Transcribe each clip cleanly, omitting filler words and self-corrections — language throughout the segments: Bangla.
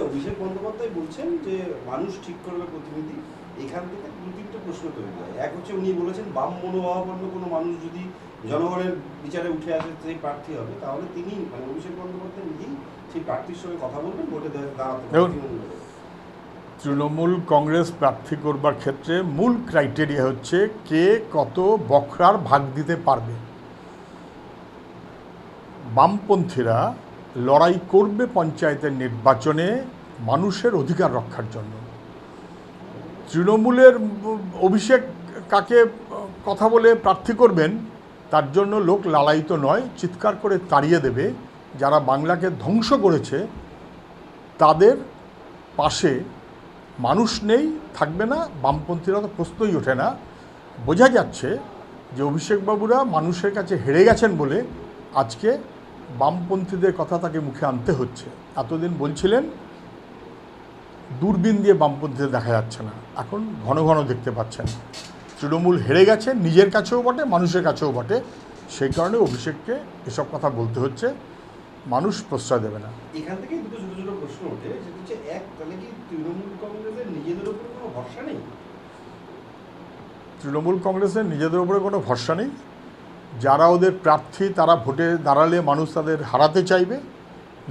অভিষেক বন্দ্যোপাধ্যায় বলছেন যে মানুষ ঠিক করবে প্রতিনিধি। এখান থেকে দু তিনটে প্রশ্ন তৈরি হয়। এক হচ্ছে উনি বলেছেন বাম মনোভাবাপন্ন কোনো মানুষ যদি জনগণের বিচারে উঠে আসে সেই প্রার্থী হবে, তাহলে তিনি মানে অভিষেক বন্দ্যোপাধ্যায় নিজেই সেই প্রার্থীর সঙ্গে কথা বলবেন, ভোটে দাঁড়াতে পারবেন। তৃণমূল কংগ্রেস প্রার্থী করবার ক্ষেত্রে মূল ক্রাইটেরিয়া হচ্ছে কে কত বখরার ভাগ দিতে পারবে। বামপন্থীরা লড়াই করবে পঞ্চায়েতের নির্বাচনে মানুষের অধিকার রক্ষার জন্য। তৃণমূলের অভিষেক কাকে কথা বলে প্রার্থী করবেন তার জন্য লোক লালায়িত নয়, চিৎকার করে তাড়িয়ে দেবে। যারা বাংলাকে ধ্বংস করেছে তাদের পাশে মানুষ নেই, থাকবে না, বামপন্থীরা তো প্রশ্নই ওঠে না। বোঝা যাচ্ছে যে অভিষেকবাবুরা মানুষের কাছে হেরে গেছেন বলে আজকে বামপন্থীদের কথা তাকে মুখে আনতে হচ্ছে। এতদিন বলছিলেন দূরবীন দিয়ে বামপন্থীদের দেখা যাচ্ছে না, এখন ঘন ঘন দেখতে পাচ্ছেন। তৃণমূল হেরে গেছে, নিজের কাছেও বটে, মানুষের কাছেও বটে। সেই কারণে অভিষেককে এসব কথা বলতে হচ্ছে, মানুষ প্রশ্রয় দেবে না। এখান থেকে দুটো ছোট ছোট প্রশ্ন ওঠে, সেটা হচ্ছে এক, তাহলে কি তৃণমূল কংগ্রেসের নিজেদের উপর কোনো ভরসা নেই? তৃণমূল কংগ্রেসের নিজেদের উপরে কোনো ভরসা নেই। যারা ওদের প্রার্থী তারা ভোটে দাঁড়ালে মানুষ তাদের হারাতে চাইবে,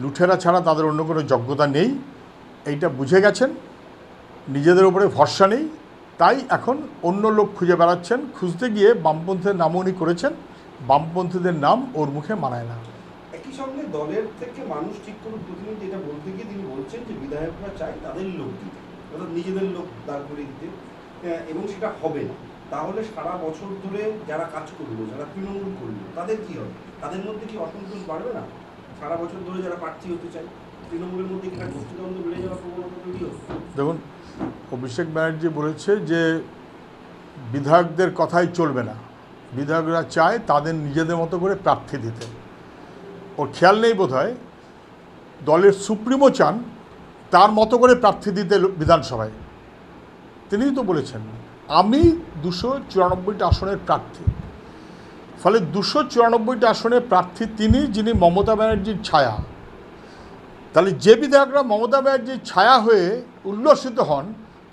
লুঠেরা ছাড়া তাদের অন্য কোনো যোগ্যতা নেই, এইটা বুঝে গেছেন। নিজেদের উপরে ভরসা নেই, তাই এখন অন্য লোক খুঁজে বেড়াচ্ছেন। খুঁজতে গিয়ে বামপন্থীদের নামও উনি করেছেন, বামপন্থীদের নাম ওর মুখে মানায় না। একই সঙ্গে দলের থেকে মানুষ ঠিক করুন প্রতিনিধি, এটা বলতে গিয়ে তিনি বলছেন যে বিধায়করা চায় তাদের লোক দিতে, অর্থাৎ নিজেদের লোক দাঁড় করে দিতে, এবং সেটা হবে না। তাহলে সারা বছর ধরে যারা কাজ করলো, যারা তৃণমূল করলো, তাদের কি হবে? তাদের মধ্যে কি অসন্তোষ বাড়বে না? সারা বছর ধরে যারা প্রার্থী হতে চায়, তৃণমূলের মধ্যে কি একটা গোষ্ঠীদ্বন্দ্ব বেড়ে যাওয়ার প্রবণতা তৈরি হবে? দেখুন, অভিষেক ব্যানার্জি বলেছে যে বিধায়কদের কথাই চলবে না, বিধায়করা চায় তাদের নিজেদের মতো করে প্রার্থী দিতে। ওর খেয়াল নেই বোধহয় দলের সুপ্রিমো চান তার মতো করে প্রার্থী দিতে বিধানসভায়। তিনিই তো বলেছেন আমি 294টা আসনের প্রার্থী। ফলে 294টা আসনের প্রার্থী তিনি, যিনি মমতা ব্যানার্জির ছায়া। তাহলে যে বিধায়করা মমতা ব্যানার্জির ছায়া হয়ে উল্লসিত হন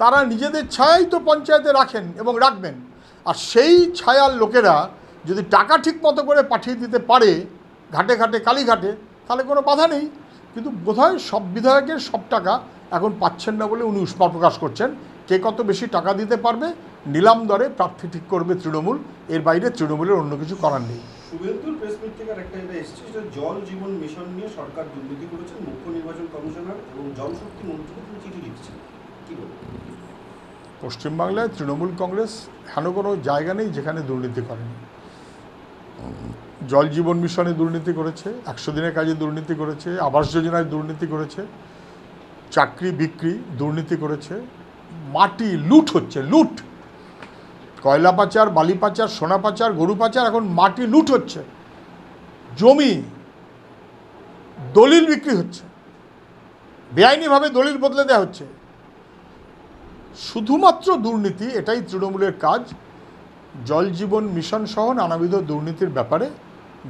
তারা নিজেদের ছায়াই তো পঞ্চায়েতে রাখেন এবং রাখবেন। আর সেই ছায়ার লোকেরা যদি টাকা ঠিক মতো করে পাঠিয়ে দিতে পারে ঘাটে ঘাটে কালীঘাটে, তাহলে কোনো বাধা নেই। কিন্তু বোধহয় সব বিধায়কের সব টাকা এখন পাচ্ছেন না বলে উনি উষ্মা প্রকাশ করছেন। কে কত বেশি টাকা দিতে পারবে নিলাম দরে প্রার্থী ঠিক করবে তৃণমূল, এর বাইরে তৃণমূলের অন্য কিছু করার নেই। শুভেন্দুর প্রেস মিট থেকে একটা এটা এসেছে, সেটা জল জীবন মিশন নিয়ে সরকার দুর্নীতি করেছেন, মুখ্য নির্বাচন কমিশনার এবং জলশক্তি মন্ত্রীকে তিনি চিঠি লিখছেন, কী বলবেন? পশ্চিমবাংলায় তৃণমূল কংগ্রেস হেন কোনো জায়গা নেই যেখানে দুর্নীতি করেনি। জল জীবন মিশনে দুর্নীতি করেছে, 100 দিনের কাজে দুর্নীতি করেছে, আবাস যোজনায় দুর্নীতি করেছে, চাকরি বিক্রি দুর্নীতি করেছে, মাটি লুট হচ্ছে, লুট, কয়লা পাচার, বালি পাচার, সোনা পাচার, গরু পাচার, এখন মাটি লুট হচ্ছে, জমি দলিল বিক্রি হচ্ছে, বেআইনিভাবে দলিল বদলে দেওয়া হচ্ছে। শুধুমাত্র দুর্নীতি, এটাই তৃণমূলের কাজ। জল জীবন মিশন সহ নানাবিধ দুর্নীতির ব্যাপারে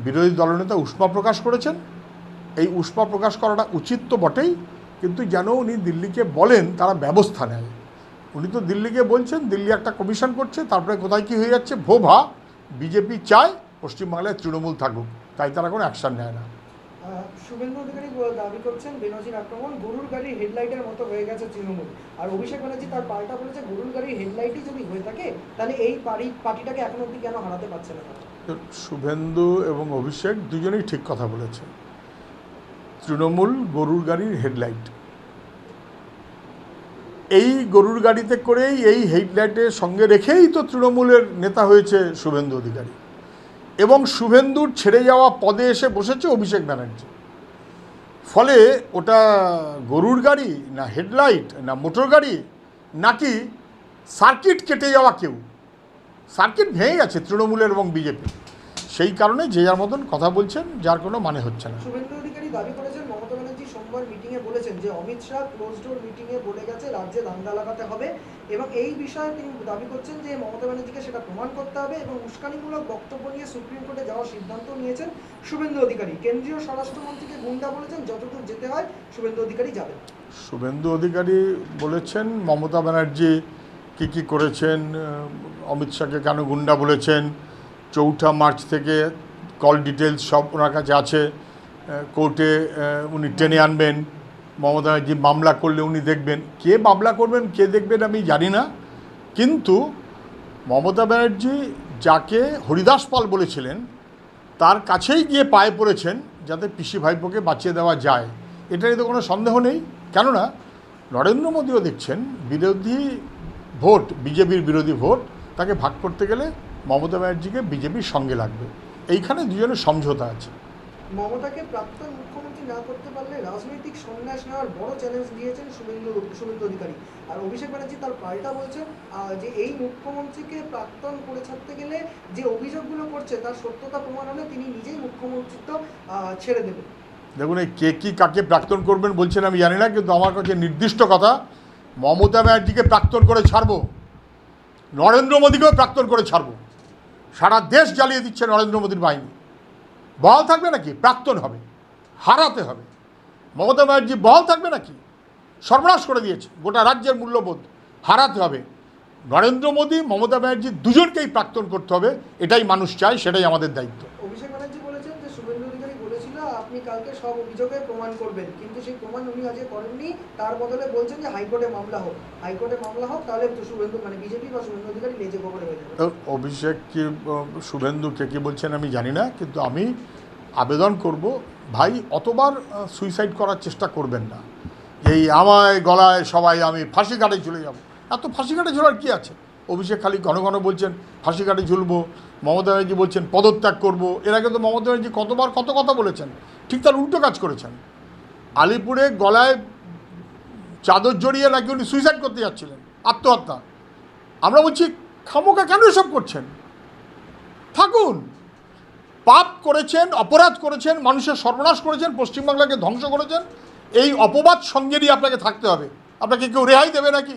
বিরোধী দলনেতা উষ্মা প্রকাশ করেছেন। এই উষ্মা প্রকাশ করাটা উচিত তো বটেই, কিন্তু যেন উনি দিল্লিকে বলেন তারা ব্যবস্থা নেয়। উনি তো দিল্লিকে বলছেন, দিল্লি একটা কমিশন করছে, তারপরে কোথায় কী হয়ে যাচ্ছে ভোভা। বিজেপি চায় পশ্চিমবাংলায় তৃণমূল থাকুক, তাই তারা কোনো অ্যাকশান নেয় না। শুভেন্দু অধিকারী দাবি করছেন বেনজির আক্রমণ গরুর গাড়ির হেডলাইটের মতো হয়ে গেছে তৃণমূল। আর অভিষেক ব্যানার্জি তার পাল্টা বলেছে গরুর গাড়ির হেডলাইটই যদি হয়ে থাকে তাহলে এই পার্টিটাকে এখন অবধি কেন হারাতে পারছে না তারা? শুভেন্দু এবং অভিষেক দুজনেই ঠিক কথা বলেছে। তৃণমূল গরুর গাড়ির হেডলাইট, এই গরুর গাড়িতে করেই এই হেডলাইটের সঙ্গে রেখেই তো তৃণমূলের নেতা হয়েছে শুভেন্দু অধিকারী, এবং শুভেন্দুর ছেড়ে যাওয়া পদে এসে বসেছে অভিষেক ব্যানার্জি। ফলে ওটা গরুর গাড়ি না হেডলাইট না মোটর গাড়ি নাকি সার্কিট কেটে যাওয়া কেউ, সার্কিট ভেঙে গেছে তৃণমূলের এবং বিজেপি। সেই কারণে যে যার মতন কথা বলছেন, যার কোনো মানে হচ্ছে না। শুভেন্দু অধিকারী দাবি করেছেন মমতা ব্যানার্জি সোমবার মিটিংয়ে বলেছেন যে অমিত শাহ ক্লোজ ডোর মিটিংয়ে বলে গেছে রাজ্যে দাঙ্গা লাগাতে হবে, এবং এই বিষয়ে তিনি দাবি করছেন যে মমতা ব্যানার্জিকে সেটা প্রমাণ করতে হবে, এবং উস্কানিমূলক বক্তব্য নিয়ে সুপ্রিম কোর্টে যাওয়ার সিদ্ধান্ত নিয়েছেন শুভেন্দু অধিকারী। কেন্দ্রীয় স্বরাষ্ট্রমন্ত্রীকে গুন্ডা বলেছেন, যতদূর যেতে হয় শুভেন্দু অধিকারী যাবেন। শুভেন্দু অধিকারী বলেছেন মমতা ব্যানার্জি কী করেছেন, অমিত শাহকে কেন গুন্ডা বলেছেন, 4 মার্চ থেকে কল ডিটেলস সব ওনার কাছে আছে, কোর্টে উনি টেনে আনবেন, মমতা ব্যানার্জি মামলা করলে উনি দেখবেন। কে মামলা করবেন কে দেখবেন আমি জানি না, কিন্তু মমতা ব্যানার্জি যাকে হরিদাস পাল বলেছিলেন তার কাছেই গিয়ে পায়ে পড়েছেন যাতে পিসি ভাইপোকে বাঁচিয়ে দেওয়া যায়, এটা নিয়ে তো কোনো সন্দেহ নেই। কেননা নরেন্দ্র মোদীও দেখছেন বিরোধী ভোট, বিজেপির বিরোধী ভোট তাকে ভাগ করতে গেলে মমতা ব্যানার্জিকে বিজেপির সঙ্গে লাগবে, এইখানে দুজনের সমঝোতা আছে। মমতাকে প্রাক্তন মুখ্যমন্ত্রী না করতে পারলে রাজনৈতিক সন্ন্যাস নেওয়ার বড় চ্যালেঞ্জ দিয়েছেন শুভেন্দু অধিকারী। আর অভিষেক ব্যানার্জি তার পাল্টা বলছেন যে এই মুখ্যমন্ত্রীকে প্রাক্তন করে ছাড়তে গেলে যে অভিযোগগুলো করছে তার সত্যতা প্রমাণ হলে তিনি নিজেই মুখ্যমন্ত্রিত্ব ছেড়ে দেবেন। দেখুন, এই কে কী কাকে প্রাক্তন করবেন বলছেন আমি জানি না, কিন্তু আমার কাছে নির্দিষ্ট কথা, মমতা ব্যানার্জিকে প্রাক্তন করে ছাড়বো, নরেন্দ্র মোদীকেও প্রাক্তন করে ছাড়বো। সারা দেশ জ্বালিয়ে দিচ্ছে নরেন্দ্র মোদীর বাহিনী, বহাল থাকবে নাকি? প্রাক্তন হবে, হারাতে হবে। মমতা ব্যানার্জি বহাল থাকবে নাকি? সর্বনাশ করে দিয়েছে গোটা রাজ্যের মূল্যবোধ, হারাতে হবে। নরেন্দ্র মোদী মমতা ব্যানার্জি দুজনকেই প্রাক্তন করতে হবে, এটাই মানুষ চায়, সেটাই আমাদের দায়িত্ব। অভিষেক ব্যানার্জি বলেছেন যে শুভেন্দু অধিকারী বলেছিল আপনি কালকে সব অভিযোগে প্রমাণ করবেন, কিন্তু সেই প্রমাণ উনি আজকে করেননি, তার বদলে বলছেন যে হাইকোর্টে মামলা হোক, হাইকোর্টে মামলা হোক, তাহলে শুভেন্দু বিজেপি বা শুভেন্দু অধিকারী লেজে গোবরে হয়ে যাবে। অভিষেক কি শুভেন্দু কে কী বলছেন আমি জানি না, কিন্তু আমি আবেদন করব, ভাই অতবার সুইসাইড করার চেষ্টা করবেন না। এই আমায় গলায় সবাই আমি ফাঁসি কাটে চলে যাব, এত ফাঁসি কাটে ঝোলার কী আছে? অভিষেক খালি ঘন ঘন বলছেন ফাঁসি কাটে ঝুলবো, মমতা ব্যানার্জি বলছেন পদত্যাগ করবো। এর আগে তো মমতা ব্যানার্জি কতবার কত কথা বলেছেন, ঠিক তার উল্টো কাজ করেছেন। আলিপুরে গলায় চাদর জড়িয়ে নাকি উনি সুইসাইড করতে যাচ্ছিলেন, আত্মহত্যা। আমরা বলছি খামোকা কেন এসব করছেন? থাকুন, পাপ করেছেন, অপরাধ করেছেন, মানুষের সর্বনাশ করেছেন, পশ্চিমবাংলাকে ধ্বংস করেছেন, এই অপবাদ সঙ্গে নিয়ে আপনাকে থাকতে হবে। আপনাকে কেউ রেহাই দেবে নাকি?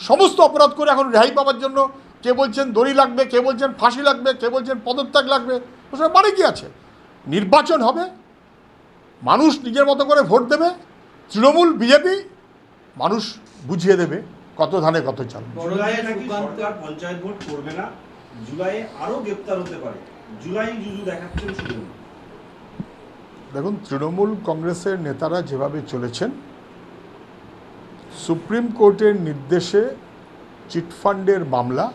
সমস্ত অপরাধ করে এখন রেহাই পাওয়ার জন্য কে বলছেন দড়ি লাগবে, কে বলছেন ফাঁসি লাগবে, কে বলছেন পদত্যাগ লাগবে, ওসব মানে কি আছে? নির্বাচন হবে, মানুষ নিজের মতো করে ভোট দেবে, তৃণমূল বিজেপি মানুষ বুঝিয়ে দেবে কত ধানে কত চাল। জুলাইয়ে নাকি সরকার পঞ্চায়েত ভোট করবে না, জুলাইয়ে আরো গ্রেপ্তার হতে পারে, জুলাই জুজু দেখাচ্ছেন শুভেন্দু। দেখুন, তৃণমূল কংগ্রেসের নেতারা যেভাবে চলেছেন, সুপ্রিম কোর্টের নির্দেশে চিটফান্ডের মামলা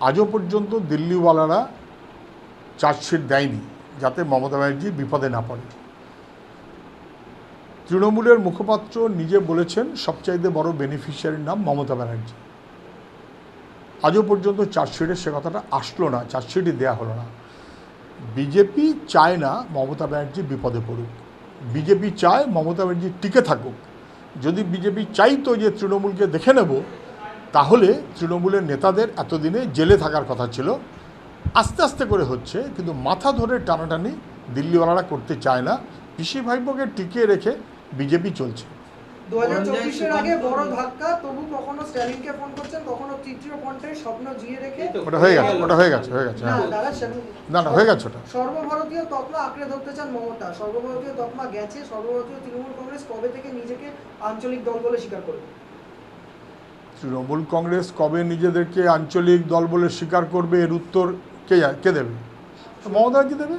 আজও পর্যন্ত দিল্লিওয়ালারা চার্জশিট দেয়নি যাতে মমতা ব্যানার্জি বিপদে না পড়ে। তৃণমূলের মুখপাত্র নিজে বলেছেন সবচাইতে বড় বেনিফিশিয়ারির নাম মমতা ব্যানার্জি। আজও পর্যন্ত চার্জশিটে সে কথাটা আসলো না, চার্জশিটই দেওয়া হলো না। বিজেপি চায় না মমতা ব্যানার্জি বিপদে পড়ুক, বিজেপি চায় মমতা ব্যানার্জি টিকে থাকুক। যদি বিজেপি চাইতো যে তৃণমূলকে দেখে নেব, তাহলে তৃণমূলের নেতাদের এতদিনে জেলে থাকার কথা ছিল। আস্তে আস্তে করে হচ্ছে, কিন্তু মাথা ধরে টানাটানি দিল্লিওয়ালারা করতে চায় না। পিসি ভাইপোকে টিকিয়ে রেখে বিজেপি চলছে। 2024-এর আগে বড় ধাক্কা, তবু কখনো স্ট্যালিনকে ফোন করছেন, কখনো তৃতীয় পন্থের স্বপ্ন জিয়ে রেখে। ওটা হয়ে গেছে, ওটা হয়ে গেছে, হয়ে গেছে। না হ্যাঁ, দাদা, না হয়ে গেছে ওটা। সর্বভারতীয় তকমা আঁকড়ে ধরতে চান মমতা। সর্বভারতীয় তকমা গেছে, সর্বভারতীয় তৃণমূল কংগ্রেস কবে থেকে নিজেকে আঞ্চলিক দল বলে স্বীকার করবে? তৃণমূল কংগ্রেস কবে নিজেদেরকে আঞ্চলিক দল বলে স্বীকার করবে, এর উত্তর কে দেবে? মমতা ব্যানার্জি দেবে।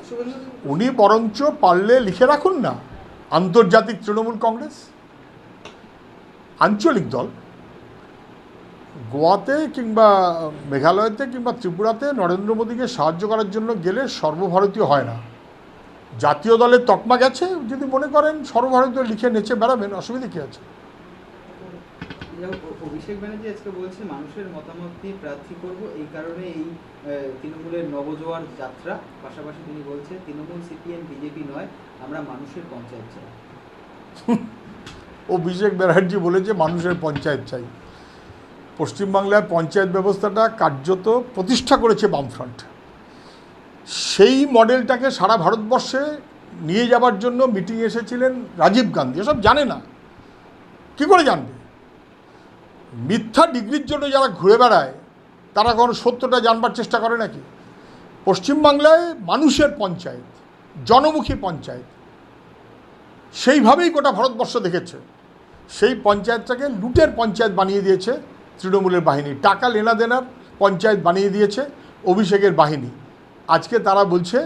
উনি বরঞ্চ পারলে লিখে রাখুন না, আন্তর্জাতিক তৃণমূল কংগ্রেস, আঞ্চলিক দল। গোয়াতে কিংবা মেঘালয়তে কিংবা ত্রিপুরাতে নরেন্দ্র মোদীকে সাহায্য করার জন্য গেলে সর্বভারতীয় হয় না। জাতীয় দলের তকমা গেছে, যদি মনে করেন সর্বভারতীয় লিখে নেচে বেড়াবেন, অসুবিধা কী আছে? অভিষেক ব্যানার্জি আজকে বলছে মানুষের মতামত নিয়ে প্রার্থী করব, এই কারণে এই তৃণমূলের নবজোয়ার যাত্রা। পাশাপাশি তিনি বলছে তৃণমূল সিপিএম বিজেপি নয়, আমরা মানুষের পঞ্চায়েত চাই। অভিষেক ব্যানার্জি বলেছে মানুষের পঞ্চায়েত চাই। পশ্চিমবাংলায় পঞ্চায়েত ব্যবস্থাটা কার্যত প্রতিষ্ঠা করেছে বামফ্রন্ট। সেই মডেলটাকে সারা ভারতবর্ষে নিয়ে যাবার জন্য মিটিং এসেছিলেন রাজীব গান্ধী, এসব জানে না, কি করে জানবে? মিথ্যা ডিগ্রির জন্য যারা ঘুরে বেড়ায় তারা কোনো সত্যটা জানবার চেষ্টা করে নাকি? পশ্চিমবাংলায় মানুষের পঞ্চায়েত, জনমুখী পঞ্চায়েত, সেইভাবেই গোটা ভারতবর্ষ দেখেছে। সেই পঞ্চায়েতটাকে লুটের পঞ্চায়েত বানিয়ে দিয়েছে তৃণমূলের বাহিনী, টাকা লেনাদেনার পঞ্চায়েত বানিয়ে দিয়েছে অভিষেকের বাহিনী। আজকে তারা বলছে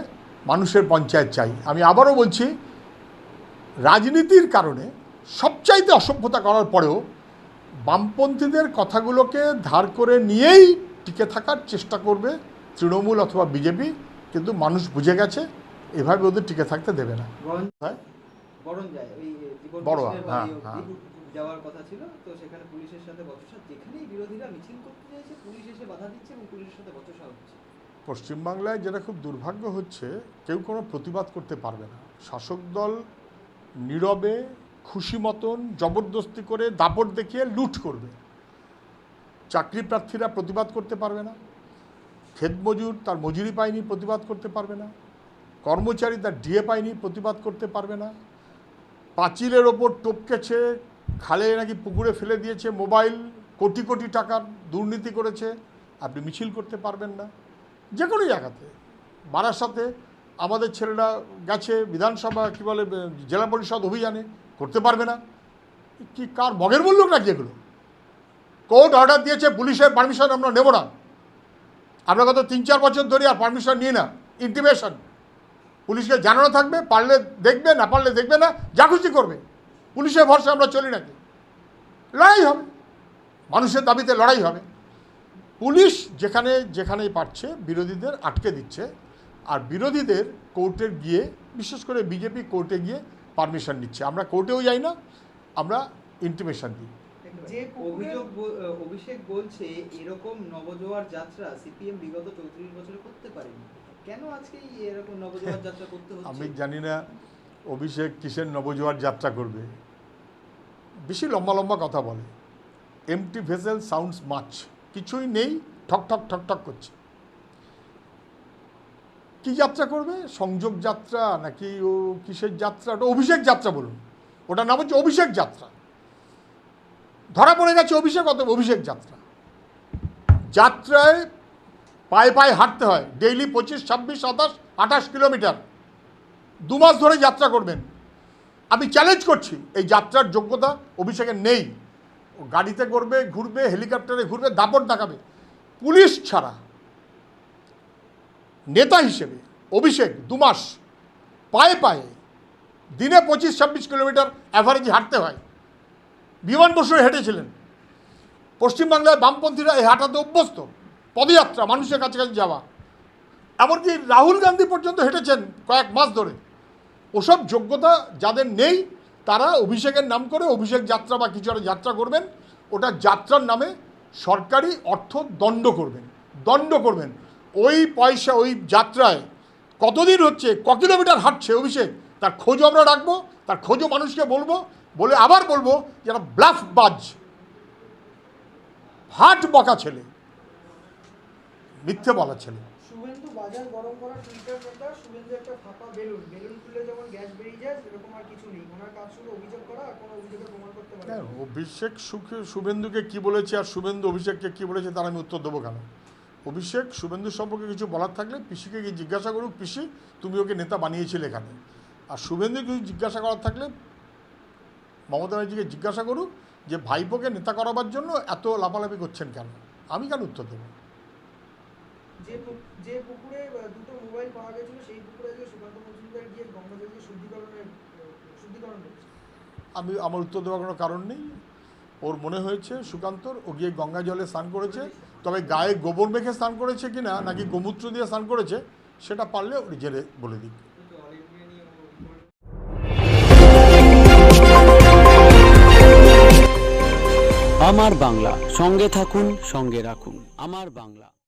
মানুষের পঞ্চায়েত চাই। আমি আবারও বলছি, রাজনীতির কারণে সবচাইতে অসভ্যতা করার পরেও বামপন্থীদের কথাগুলোকে ধার করে নিয়েই টিকে থাকার চেষ্টা করবে তৃণমূল অথবা বিজেপি, কিন্তু মানুষ বুঝে গেছে এভাবে ওদের টিকে থাকতে দেবে না। হ্যাঁ, বরণ যায় ওই জীবন বড়োয়া, কৃষ্ণের হ্যাঁ, বাড়ি হ্যাঁ। অবধি যাওয়ার কথা ছিল, তো সেখানে পুলিশের সাথে বচসা, যেখানেই বিরোধীরা মিছিল করতে চাইছে পুলিশ এসে বাধা দিচ্ছে এবং পুলিশের সাথে বচসা হচ্ছে। পশ্চিমবাংলায় যেটা খুব দুর্ভাগ্য হচ্ছে, কেউ কোনো প্রতিবাদ করতে পারবে না। শাসক দল নীরবে খুশি মতন জবরদস্তি করে দাপট দেখিয়ে লুট করবে। চাকরি প্রার্থীরা প্রতিবাদ করতে পারবে না, ক্ষেত মজুর তার মজুরি পায়নি প্রতিবাদ করতে পারবে না, কর্মচারী তার ডিএ পায়নি প্রতিবাদ করতে পারবে না, পাঁচিলের ওপর টপকেছে, খালে নাকি পুকুরে ফেলে দিয়েছে মোবাইল, কোটি কোটি টাকার দুর্নীতি করেছে, আপনি মিছিল করতে পারবেন না। যে কোনো জায়গাতে, বারাসাতে আমাদের ছেলেরা গেছে বিধানসভা কী বলে জেলা পরিষদ অভিযানে, করতে পারবে না। কি কার মগের মূল্য নাকি এগুলো? কোর্ট অর্ডার দিয়েছে, পুলিশের পারমিশন আমরা নেব না। আমরা গত 3-4 বছর ধরে আর পারমিশন নিই না। ইন্টিমেশন পুলিশকে জানানো থাকবে, পারলে দেখবে, না পারলে দেখবে না, যা খুশি করবে। পুলিশের ভরসা আমরা চলি নাকি? লড়াই হবে, মানুষের দাবিতে লড়াই হবে। পুলিশ যেখানেই পারছে বিরোধীদের আটকে দিচ্ছে, আর বিরোধীদের কোর্টে গিয়ে, বিশেষ করে বিজেপি কোর্টে গিয়ে পারমিশন নিচ্ছে। আমরা কোর্টেও যাই না, আমরা ইন্টিমেশন দিই। যে অভিষেক বলছে এরকম নবজোয়ার যাত্রা সিপিএম বিগত 34 বছরে করতে পারেনি, কেন আজকে এরকম নবজোয়ার যাত্রা করতে হচ্ছে? আমি জানি না অভিষেক কিসের নবজোয়ার যাত্রা করবে, বেশি লম্বা লম্বা কথা বলে। এমটি ভেসেল সাউন্ডস মাচ, কিছুই নেই, ঠক ঠক ঠক ঠক করছে। কি যাত্রা করবে? সংযোগ যাত্রা নাকি ও কিসের যাত্রা? ওটা অভিষেক যাত্রা বলুন, ওটার নাম হচ্ছে অভিষেক যাত্রা। ধরা পড়ে গেছে অভিষেক, অত অভিষেক যাত্রা। যাত্রায় পায়ে পায়ে হাঁটতে হয়, ডেইলি 25, 26, 27, 28 কিলোমিটার 2 মাস ধরে যাত্রা করবেন। আমি চ্যালেঞ্জ করছি, এই যাত্রার যোগ্যতা অভিষেকের নেই। ও গাড়িতে করবে, ঘুরবে, হেলিকপ্টারে ঘুরবে, দাপট দেখাবে। পুলিশ ছাড়া নেতা হিসেবে অভিষেক 2 মাস পায়ে পায়ে দিনে 25-26 কিলোমিটার অ্যাভারেজ হাঁটতে হয়। বিমান বসু হেঁটেছিলেন। পশ্চিমবাংলায় বামপন্থীরা এই হাঁটাতে অভ্যস্ত, পদযাত্রা, মানুষের কাছাকাছি যাওয়া। এমনকি রাহুল গান্ধী পর্যন্ত হেঁটেছেন কয়েক মাস ধরে। ওসব যোগ্যতা যাদের নেই তারা অভিষেকের নাম করে অভিষেক যাত্রা বা কিছু একটা যাত্রা করবেন। ওটা যাত্রার নামে সরকারি অর্থ দণ্ড করবেন। ওই পয়সা, ওই যাত্রায় কতদিন হচ্ছে, ক কিলোমিটার হাঁটছে অভিষেক, তার খোঁজও আমরা রাখবো, তার খোঁজও মানুষকে বলবো, বলে আবার বলবো যারা ব্লাফ বাজ, হাট বকা ছেলে, মিথ্যে বলা ছেলে। শুভেন্দু বাজার গরম করা টুইটার নেতা। শুভেন্দু একটা ফাঁপা বেলুন খুললে যেমন গ্যাস বেরিয়ে যায়, সেরকম আর কিছু নেই। ওনার কাজ শুধু অভিযোগ করা, আর কোনো অভিযোগের প্রমাণ করতে পারে না। অভিষেক শুভেন্দুকে কি বলেছে আর শুভেন্দু অভিষেককে কি বলেছে তার আমি উত্তর দেবো কেন? অভিষেক শুভেন্দু সম্পর্কে কিছু বলার থাকলে পিসিকে গিয়ে জিজ্ঞাসা করুক, পিসি তুমি ওকে নেতা বানিয়েছিলে এখানে। আর শুভেন্দু কিছু জিজ্ঞাসা করার থাকলে মমতা ব্যানার্জিকে জিজ্ঞাসা করুক যে ভাইপোকে নেতা করাবার জন্য এত লাফালাফি করছেন কেন, আমি কেন উত্তর দেবো? যে পুকুরে 2টো মোবাইল পাওয়া গেছিল, সেই পুকুরে যে সুকান্ত মজুমদার গিয়ে গঙ্গাজলকে শুদ্ধিকরণ করছে। আমার উত্তর দেওয়ার কোনো কারণ নেই। ওর মনে হয়েছে সুকান্তর, ও গিয়ে গঙ্গা জলে স্নান করেছে, তবে গায়ে গোবর মেখে স্নান করেছে কিনা নাকি গোমূত্র দিয়ে স্নান করেছে সেটা পারলে ওর জেলে বলে দিক। আমার বাংলা, সঙ্গে থাকুন, সঙ্গে রাখুন। আমার বাংলা।